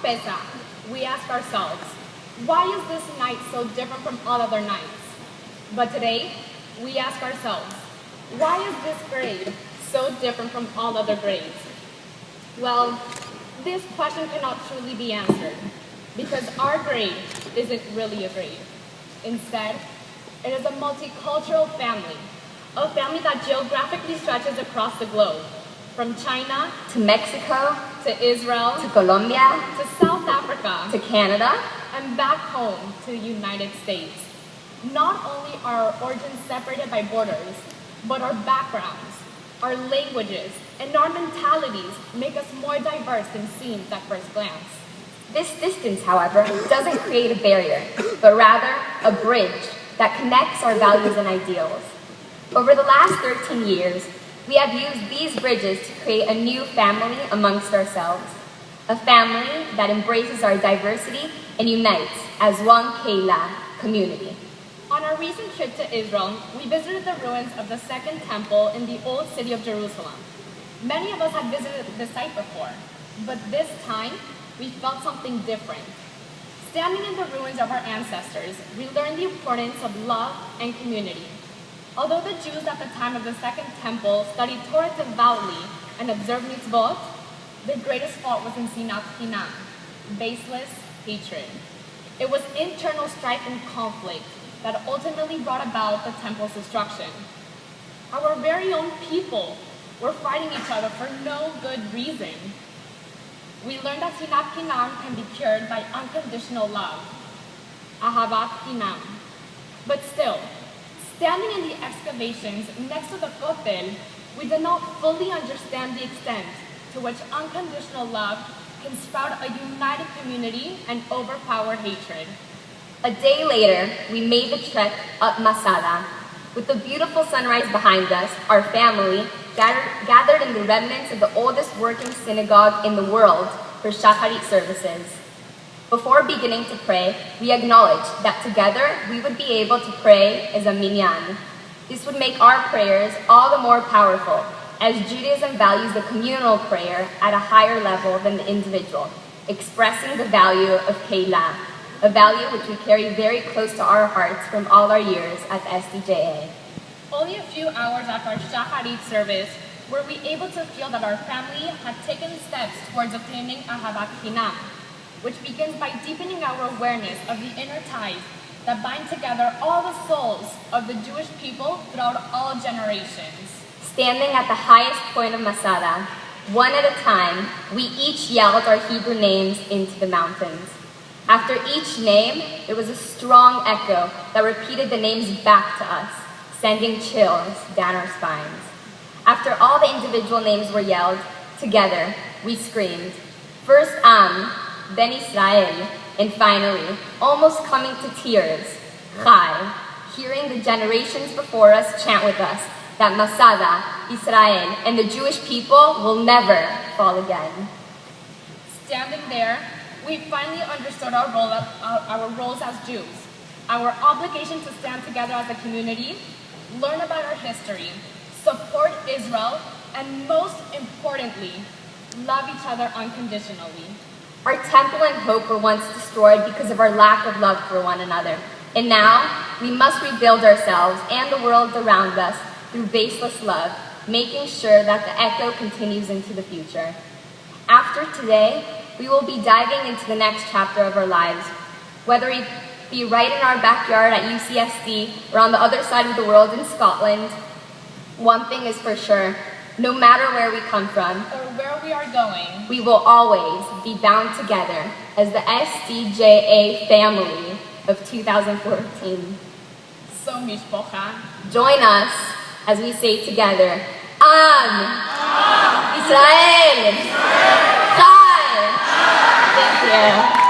Pesach, we ask ourselves, why is this night so different from all other nights? But today, we ask ourselves, why is this grade so different from all other grades? Well, this question cannot truly be answered because our grade isn't really a grade. Instead, it is a multicultural family, a family that geographically stretches across the globe, from China to Mexico, to Israel, to Colombia, to South Africa, to Canada, and back home to the United States. Not only are our origins separated by borders, but our backgrounds, our languages, and our mentalities make us more diverse than seems at first glance. This distance, however, doesn't create a barrier, but rather a bridge that connects our values and ideals. Over the last 13 years, we have used these bridges to create a new family amongst ourselves, a family that embraces our diversity and unites as one Keilah community. On our recent trip to Israel, we visited the ruins of the Second Temple in the old city of Jerusalem. Many of us had visited the site before, but this time, we felt something different. Standing in the ruins of our ancestors, we learned the importance of love and community. Although the Jews at the time of the Second Temple studied Torah devoutly and observed mitzvot, their greatest fault was in sinat chinam, baseless hatred. It was internal strife and conflict that ultimately brought about the temple's destruction. Our very own people were fighting each other for no good reason. We learned that sinat chinam can be cured by unconditional love, ahavat chinam. But still, standing in the excavations next to the Kotel, we did not fully understand the extent to which unconditional love can sprout a united community and overpower hatred. A day later, we made the trek up Masada. With the beautiful sunrise behind us, our family gathered in the remnants of the oldest working synagogue in the world for Shacharit services. Before beginning to pray, we acknowledged that together we would be able to pray as a minyan. This would make our prayers all the more powerful, as Judaism values the communal prayer at a higher level than the individual, expressing the value of Keilah, a value which we carry very close to our hearts from all our years at the SDJA. Only a few hours after our Shacharit service were we able to feel that our family had taken steps towards obtaining ahavat chinam, which begins by deepening our awareness of the inner ties that bind together all the souls of the Jewish people throughout all generations. Standing at the highest point of Masada, one at a time, we each yelled our Hebrew names into the mountains. After each name, there was a strong echo that repeated the names back to us, sending chills down our spines. After all the individual names were yelled, together, we screamed, first Am, then Israel, and finally, almost coming to tears, Chai, hearing the generations before us chant with us that Masada, Israel, and the Jewish people will never fall again. Standing there, we finally understood our roles as Jews, our obligation to stand together as a community, learn about our history, support Israel, and most importantly, love each other unconditionally. Our temple and hope were once destroyed because of our lack of love for one another. And now, we must rebuild ourselves and the world around us through baseless love, making sure that the echo continues into the future. After today, we will be diving into the next chapter of our lives. Whether it be right in our backyard at UCSD or on the other side of the world in Scotland, one thing is for sure, no matter where we come from, or where we are going, we will always be bound together as the SDJA family of 2014. So mishpocha. Join us as we say together, Am, Israel, Chai. Thank you.